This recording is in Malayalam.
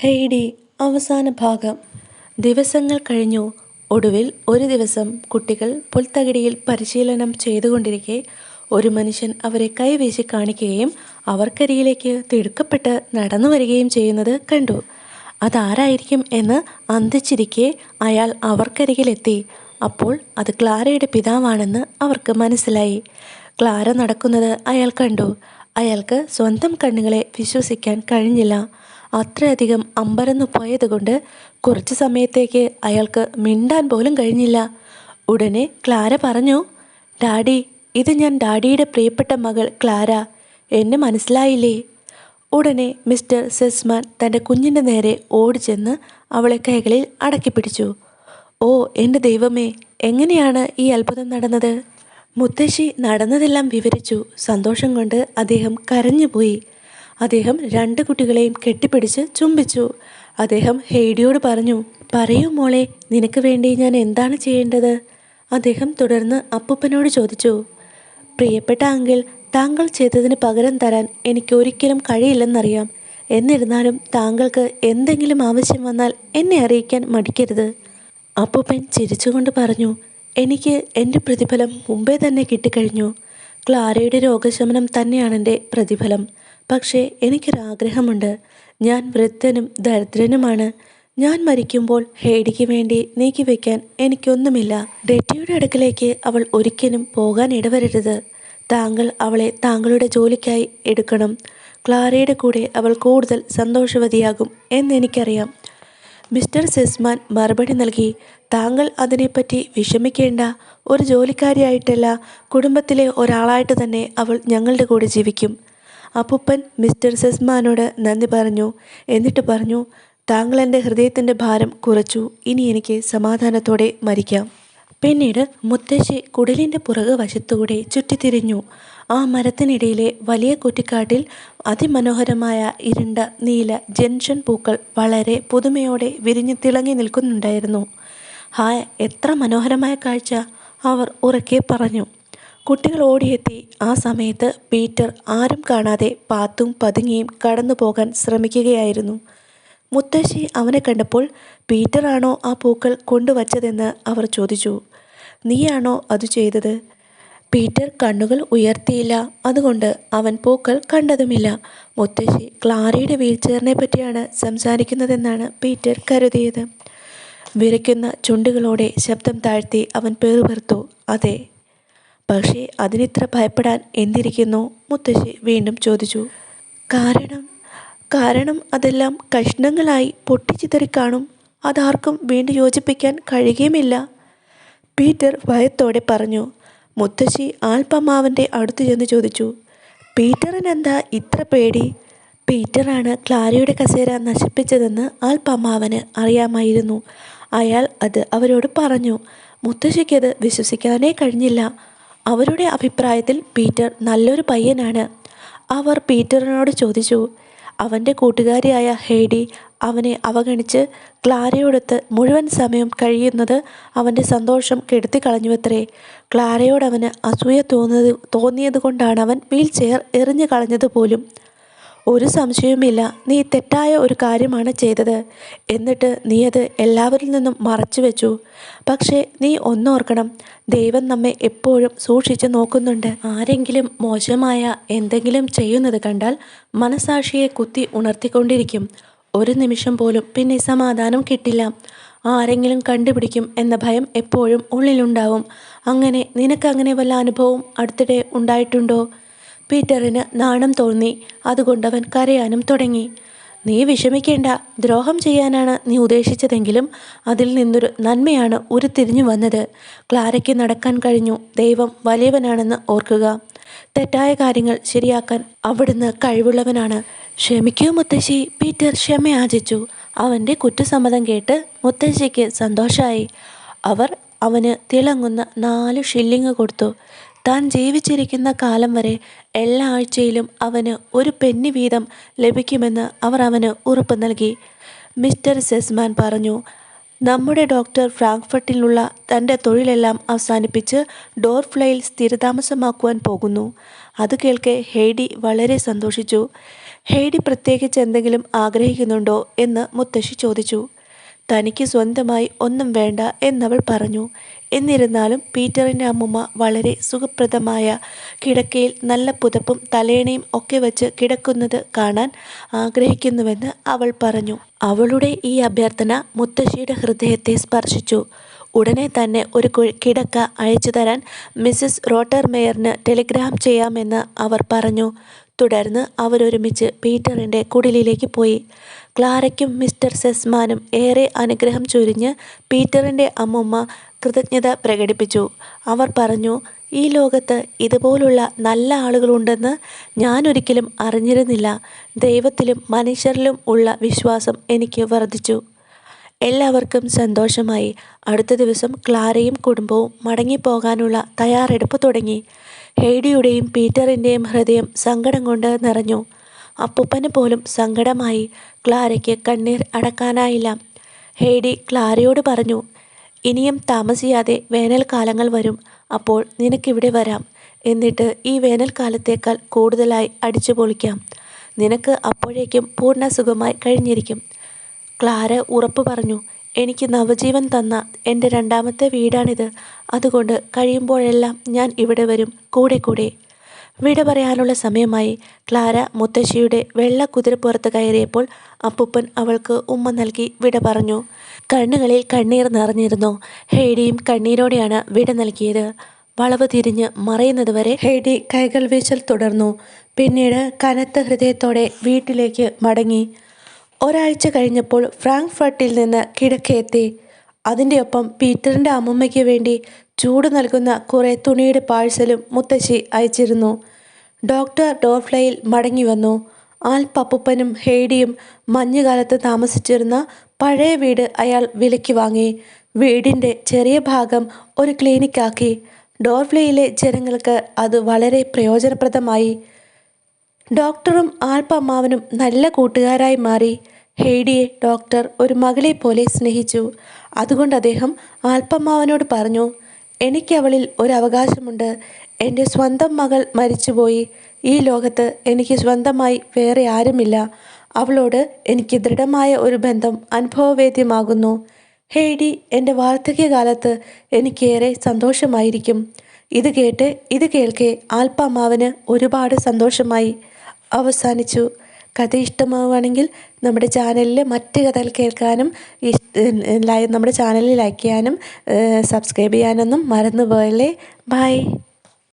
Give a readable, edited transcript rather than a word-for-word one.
ഹെയ്ഡി അവസാന ഭാഗം. ദിവസങ്ങൾ കഴിഞ്ഞു. ഒടുവിൽ ഒരു ദിവസം കുട്ടികൾ പുൽത്തകിടിയിൽ പരിശീലനം ചെയ്തുകൊണ്ടിരിക്കെ ഒരു മനുഷ്യൻ അവരെ കൈവീശി കാണിക്കുകയും അവർക്കരികിലേക്ക് തിടുക്കപ്പെട്ട് നടന്നു വരികയും ചെയ്യുന്നത് കണ്ടു. അതാരായിരിക്കും എന്ന് അന്തിച്ചിരിക്കെ അയാൾ അവർക്കരികിലെത്തി. അപ്പോൾ അത് ക്ലാരയുടെ പിതാവാണെന്ന് അവർക്ക് മനസ്സിലായി. ക്ലാര നടക്കുന്നത് അയാൾ കണ്ടു. അയാൾക്ക് സ്വന്തം കണ്ണുകളെ വിശ്വസിക്കാൻ കഴിഞ്ഞില്ല. അത്രയധികം അമ്പരന്നു പോയതുകൊണ്ട് കുറച്ച് സമയത്തേക്ക് അയാൾക്ക് മിണ്ടാൻ പോലും കഴിഞ്ഞില്ല. ഉടനെ ക്ലാര പറഞ്ഞു, "ഡാഡി, ഇത് ഞാൻ ഡാഡിയുടെ പ്രിയപ്പെട്ട മകൾ ക്ലാര. എന്നെ മനസ്സിലായില്ലേ?" ഉടനെ മിസ്റ്റർ സെസ്മാൻ തൻ്റെ കുഞ്ഞിൻ്റെ നേരെ ഓടിച്ചെന്ന് അവളെ കൈകളിൽ അടക്കി പിടിച്ചു. "ഓ എൻ്റെ ദൈവമേ, എങ്ങനെയാണ് ഈ അത്ഭുതം നടന്നത്?" മുത്തശ്ശി നടന്നതെല്ലാം വിവരിച്ചു. സന്തോഷം കൊണ്ട് അദ്ദേഹം കരഞ്ഞുപോയി. അദ്ദേഹം രണ്ട് കുട്ടികളെയും കെട്ടിപ്പിടിച്ച് ചുംബിച്ചു. അദ്ദേഹം ഹെയ്ഡിയോട് പറഞ്ഞു, "പറയൂ മോളെ, നിനക്ക് വേണ്ടി ഞാൻ എന്താണ് ചെയ്യേണ്ടത്?" അദ്ദേഹം തുടർന്ന് അപ്പൂപ്പനോട് ചോദിച്ചു, "പ്രിയപ്പെട്ട അങ്കിൾ, താങ്കൾ ചെയ്തതിന് പകരം തരാൻ എനിക്ക് ഒരിക്കലും കഴിയില്ലെന്നറിയാം. എന്നിരുന്നാലും താങ്കൾക്ക് എന്തെങ്കിലും ആവശ്യം വന്നാൽ എന്നെ അറിയിക്കാൻ മടിക്കരുത്." അപ്പൂപ്പൻ ചിരിച്ചുകൊണ്ട് പറഞ്ഞു, "എനിക്ക് എൻ്റെ പ്രതിഫലം മുമ്പേ തന്നെ കിട്ടിക്കഴിഞ്ഞു. ക്ലാരയുടെ രോഗശമനം തന്നെയാണ് എൻ്റെ പ്രതിഫലം. പക്ഷേ എനിക്കൊരാഗ്രഹമുണ്ട്. ഞാൻ വൃദ്ധനും ദരിദ്രനുമാണ്. ഞാൻ മരിക്കുമ്പോൾ ഹെയ്ഡിക്ക് വേണ്ടി നീക്കിവെക്കാൻ എനിക്കൊന്നുമില്ല. ഡെറ്റിയുടെ അടുക്കലേക്ക് അവൾ ഒരിക്കലും പോകാൻ ഇടവരരുത്. താങ്കൾ അവളെ താങ്കളുടെ ജോലിക്കായി എടുക്കണം. ക്ലാരയുടെ കൂടെ അവൾ കൂടുതൽ സന്തോഷവതിയാകും എന്നെനിക്കറിയാം." മിസ്റ്റർ സെസ്മാൻ മറുപടി നൽകി, "താങ്കൾ അതിനെപ്പറ്റി വിഷമിക്കേണ്ട. ഒരു ജോലിക്കാരിയായിട്ടല്ല, കുടുംബത്തിലെ ഒരാളായിട്ട് തന്നെ അവൾ ഞങ്ങളുടെ കൂടെ ജീവിക്കും." അപ്പൂപ്പൻ മിസ്റ്റർ സെസ്മാനോട് നന്ദി പറഞ്ഞു. എന്നിട്ട് പറഞ്ഞു, "താങ്കൾ എൻ്റെ ഹൃദയത്തിൻ്റെ ഭാരം കുറച്ചു. ഇനി എനിക്ക് സമാധാനത്തോടെ മരിക്കാം." പിന്നീട് മുത്തശ്ശി കുടിലിൻ്റെ പുറകു വശത്തുകൂടെ ചുറ്റിത്തിരിഞ്ഞു. ആ മരത്തിനിടയിലെ വലിയ കുറ്റിക്കാട്ടിൽ അതിമനോഹരമായ ഇരുണ്ട നീല ജെൻഷൻ പൂക്കൾ വളരെ പുതുമയോടെ വിരിഞ്ഞ് തിളങ്ങി നിൽക്കുന്നുണ്ടായിരുന്നു. "ഹായ്, എത്ര മനോഹരമായ കാഴ്ച!" അവർ ഉറക്കെ പറഞ്ഞു. കുട്ടികൾ ഓടിയെത്തി. ആ സമയത്ത് പീറ്റർ ആരും കാണാതെ പാത്തും പതുങ്ങിയും കടന്നു പോകാൻ ശ്രമിക്കുകയായിരുന്നു. മുത്തശ്ശി അവനെ കണ്ടപ്പോൾ, "പീറ്ററാണോ ആ പൂക്കൾ കൊണ്ടുവച്ചതെന്ന്?" അവർ ചോദിച്ചു. "നീയാണോ അത് ചെയ്തത്?" പീറ്റർ കണ്ണുകൾ ഉയർത്തിയില്ല. അതുകൊണ്ട് അവൻ പൂക്കൾ കണ്ടതുമില്ല. മുത്തശ്ശി ക്ലാരയുടെ വീൽചെയറിനെ പറ്റിയാണ് സംസാരിക്കുന്നതെന്നാണ് പീറ്റർ കരുതിയത്. വിറയ്ക്കുന്ന ചുണ്ടുകളോടെ ശബ്ദം താഴ്ത്തി അവൻ പെറുപെറുത്തു, "അതെ." "പക്ഷേ അതിനിത്ര ഭയപ്പെടാൻ എന്തിരിക്കുന്നു?" മുത്തശ്ശി വീണ്ടും ചോദിച്ചു. കാരണം അതെല്ലാം കഷ്ണങ്ങളായി പൊട്ടിച്ചിതറിക്കാണും. അതാർക്കും വീണ്ടും യോജിപ്പിക്കാൻ കഴിയുകയുമില്ല." പീറ്റർ ഭയത്തോടെ പറഞ്ഞു. മുത്തശ്ശി ആൽപ്പമ്മാവൻ്റെ അടുത്ത് ചെന്ന് ചോദിച്ചു, "പീറ്ററിനെന്താ ഇത്ര പേടി?" പീറ്ററാണ് ക്ലാരയുടെ കസേര നശിപ്പിച്ചതെന്ന് ആൽപ്പമ്മാവന് അറിയാമായിരുന്നു. അയാൾ അത് അവരോട് പറഞ്ഞു. മുത്തശ്ശിക്കത് വിശ്വസിക്കാനേ കഴിഞ്ഞില്ല. അവരുടെ അഭിപ്രായത്തിൽ പീറ്റർ നല്ലൊരു പയ്യനാണ്. അവർ പീറ്ററിനോട് ചോദിച്ചു, അവൻ്റെ കൂട്ടുകാരിയായ ഹെയ്ഡി അവനെ അവഗണിച്ച് ക്ലാരയോടൊത്ത് മുഴുവൻ സമയം കഴിയുന്നത് അവൻ്റെ സന്തോഷം കെടുത്തിക്കളഞ്ഞുവത്രേ. ക്ലാരയോടവന് അസൂയ തോന്നിയതുകൊണ്ടാണ് അവൻ വീൽചെയർ എറിഞ്ഞു കളഞ്ഞതുപോലും. "ഒരു സംശയവുമില്ല, നീ തെറ്റായ ഒരു കാര്യമാണ് ചെയ്തത്. എന്നിട്ട് നീ അത് എല്ലാവരിൽ നിന്നും മറച്ചു വെച്ചു. പക്ഷേ നീ ഒന്നോർക്കണം, ദൈവം നമ്മെ എപ്പോഴും സൂക്ഷിച്ചു നോക്കുന്നുണ്ട്. ആരെങ്കിലും മോശമായ എന്തെങ്കിലും ചെയ്യുന്നത് കണ്ടാൽ മനസാക്ഷിയെ കുത്തി ഉണർത്തിക്കൊണ്ടിരിക്കും. ഒരു നിമിഷം പോലും പിന്നെ സമാധാനം കിട്ടില്ല. ആരെങ്കിലും കണ്ടുപിടിക്കും എന്ന ഭയം എപ്പോഴും ഉള്ളിലുണ്ടാവും. അങ്ങനെ നിനക്കങ്ങനെ വല്ല അനുഭവവും അടുത്തിടെ ഉണ്ടായിട്ടുണ്ടോ?" പീറ്ററിന് നാണം തോന്നി. അതുകൊണ്ടവൻ കരയാനും തുടങ്ങി. "നീ വിഷമിക്കേണ്ട. ദ്രോഹം ചെയ്യാനാണ് നീ ഉദ്ദേശിച്ചതെങ്കിലും അതിൽ നിന്നൊരു നന്മയാണ് ഉരുത്തിരിഞ്ഞു വന്നത്. ക്ലാരയ്ക്ക് നടക്കാൻ കഴിഞ്ഞു. ദൈവം വലിയവനാണെന്ന് ഓർക്കുക. തെറ്റായ കാര്യങ്ങൾ ശരിയാക്കാൻ അവിടുന്ന് കഴിവുള്ളവനാണ്." "ക്ഷമിക്കൂ മുത്തശ്ശി." പീറ്റർ ക്ഷമയാചിച്ചു. അവൻ്റെ കുറ്റസമ്മതം കേട്ട് മുത്തശ്ശിക്ക് സന്തോഷമായി. അവർ അവന് തിളങ്ങുന്ന 4 ഷില്ലിങ് കൊടുത്തു. താൻ ജീവിച്ചിരിക്കുന്ന കാലം വരെ എല്ലാ ആഴ്ചയിലും അവന് 1 പെന്നി വീതം ലഭിക്കുമെന്ന് അവർ അവന് ഉറപ്പ് നൽകി. മിസ്റ്റർ സെസ്മാൻ പറഞ്ഞു, "നമ്മുടെ ഡോക്ടർ ഫ്രാങ്ക്ഫർട്ടിലുള്ള തൻ്റെ തൊഴിലെല്ലാം അവസാനിപ്പിച്ച് ഡോർഫ്ലയിൽ സ്ഥിരതാമസമാക്കുവാൻ പോകുന്നു." അത് കേൾക്കെ ഹെയ്ഡി വളരെ സന്തോഷിച്ചു. ഹെയ്ഡി പ്രത്യേകിച്ച് എന്തെങ്കിലും ആഗ്രഹിക്കുന്നുണ്ടോ എന്ന് മുത്തശ്ശി ചോദിച്ചു. തനിക്ക് സ്വന്തമായി ഒന്നും വേണ്ട എന്നവൾ പറഞ്ഞു. എന്നിരുന്നാലും പീറ്ററിൻ്റെ അമ്മൂമ്മ വളരെ സുഖപ്രദമായ കിടക്കയിൽ നല്ല പുതപ്പും തലേണയും ഒക്കെ വെച്ച് കിടക്കുന്നത് കാണാൻ ആഗ്രഹിക്കുന്നുവെന്ന് അവൾ പറഞ്ഞു. അവളുടെ ഈ അഭ്യർത്ഥന മുത്തശ്ശിയുടെ ഹൃദയത്തെ സ്പർശിച്ചു. ഉടനെ തന്നെ ഒരു കിടക്ക അയച്ചു തരാൻ മിസ്സിസ് റോട്ടർമെയറിന് ടെലിഗ്രാം ചെയ്യാമെന്ന് അവർ പറഞ്ഞു. തുടർന്ന് അവരൊരുമിച്ച് പീറ്ററിൻ്റെ കുടിലിലേക്ക് പോയി. ക്ലാരയ്ക്കും മിസ്റ്റർ സെസ്മാനും ഏറെ അനുഗ്രഹം ചൊരിഞ്ഞ് പീറ്ററിൻ്റെ അമ്മൂമ്മ കൃതജ്ഞത പ്രകടിപ്പിച്ചു. അവർ പറഞ്ഞു, ഈ ലോകത്ത് ഇതുപോലുള്ള നല്ല ആളുകളുണ്ടെന്ന് ഞാനൊരിക്കലും അറിഞ്ഞിരുന്നില്ല. ദൈവത്തിലും മനുഷ്യരിലും ഉള്ള വിശ്വാസം എനിക്ക് വർദ്ധിച്ചു. എല്ലാവർക്കും സന്തോഷമായി. അടുത്ത ദിവസം ക്ലാരയും കുടുംബവും മടങ്ങിപ്പോകാനുള്ള തയ്യാറെടുപ്പ് തുടങ്ങി. ഹെയ്ഡിയുടെയും പീറ്ററിൻ്റെയും ഹൃദയം സങ്കടം കൊണ്ട് നിറഞ്ഞു. അപ്പൂപ്പന് പോലും സങ്കടമായി. ക്ലാരയ്ക്ക് കണ്ണീർ അടക്കാനായില്ല. ഹെയ്ഡി ക്ലാരയോട് പറഞ്ഞു, ഇനിയും താമസിയാതെ വേനൽക്കാലങ്ങൾ വരും. അപ്പോൾ നിനക്കിവിടെ വരാം. എന്നിട്ട് ഈ വേനൽക്കാലത്തേക്കാൾ കൂടുതലായി അടിച്ചു പൊളിക്കാം. നിനക്ക് അപ്പോഴേക്കും പൂർണ്ണ സുഖമായി കഴിഞ്ഞിരിക്കും. ക്ലാര ഉറപ്പു പറഞ്ഞു. എനിക്ക് നവജീവൻ തന്ന എൻ്റെ രണ്ടാമത്തെ വീടാണിത്. അതുകൊണ്ട് കഴിയുമ്പോഴെല്ലാം ഞാൻ ഇവിടെ വരും, കൂടെ കൂടെ. വിട പറയാനുള്ള സമയമായി. ക്ലാര മുത്തശ്ശിയുടെ വെള്ള കുതിരപ്പുറത്ത് കയറിയപ്പോൾ അപ്പൂപ്പൻ അവൾക്ക് ഉമ്മ നൽകി വിട പറഞ്ഞു. കണ്ണുകളിൽ കണ്ണീർ നിറഞ്ഞിരുന്നു. ഹെയ്ഡിയും കണ്ണീരോടെയാണ് വിട നൽകിയത്. വളവ് തിരിഞ്ഞ് മറയുന്നതുവരെ ഹെയ്ഡി കൈകൾ വീശൽ തുടർന്നു. പിന്നീട് കനത്ത ഹൃദയത്തോടെ വീട്ടിലേക്ക് മടങ്ങി. ഒരാഴ്ച കഴിഞ്ഞപ്പോൾ ഫ്രാങ്ക്ഫർട്ടിൽ നിന്ന് കിടക്കയെത്തി. അതിൻ്റെ ഒപ്പം പീറ്ററിൻ്റെ അമ്മൂമ്മയ്ക്ക് വേണ്ടി ചൂട് നൽകുന്ന കുറേ തുണിയുടെ പാഴ്സലും മുത്തശ്ശി അയച്ചിരുന്നു. ഡോക്ടർ ഡോർഫ്ലയിൽ മടങ്ങി വന്നു. അപ്പൂപ്പനും ഹെയ്ഡിയും മഞ്ഞുകാലത്ത് താമസിച്ചിരുന്ന പഴയ വീട് അയാൾ വിലയ്ക്ക് വാങ്ങി. വീടിൻ്റെ ചെറിയ ഭാഗം ഒരു ക്ലിനിക്കാക്കി. ഡോർഫ്ലയിലെ ജനങ്ങൾക്ക് അത് വളരെ പ്രയോജനപ്രദമായി. ഡോക്ടറും അമ്മാവനും നല്ല കൂട്ടുകാരായി മാറി. ഹെയ്ഡിയെ ഡോക്ടർ ഒരു മകളെ പോലെ സ്നേഹിച്ചു. അതുകൊണ്ട് അദ്ദേഹം അമ്മാവനോട് പറഞ്ഞു, എനിക്ക് അവളിൽ ഒരു അവകാശമുണ്ട്. എൻ്റെ സ്വന്തം മകൾ മരിച്ചുപോയി. ഈ ലോകത്ത് എനിക്ക് സ്വന്തമായി വേറെ ആരുമില്ല. അവളോട് എനിക്ക് ദൃഢമായ ഒരു ബന്ധം അനുഭവവേദ്യമാകുന്നു. ഹെയ്ഡി എൻ്റെ വാർദ്ധക്യകാലത്ത് എനിക്കേറെ സന്തോഷമായിരിക്കും. ഇത് കേൾക്കെ അമ്മാവന് ഒരുപാട് സന്തോഷമായി. അവസാനിച്ചു. കഥ ഇഷ്ടമാവുകയാണെങ്കിൽ നമ്മുടെ ചാനലിൽ മറ്റ് കഥകൾ കേൾക്കാനും നമ്മുടെ ചാനലിൽ ലൈക്ക് ചെയ്യാനും സബ്സ്ക്രൈബ് ചെയ്യാനൊന്നും മറന്നു പോയല്ലേ. ബൈ.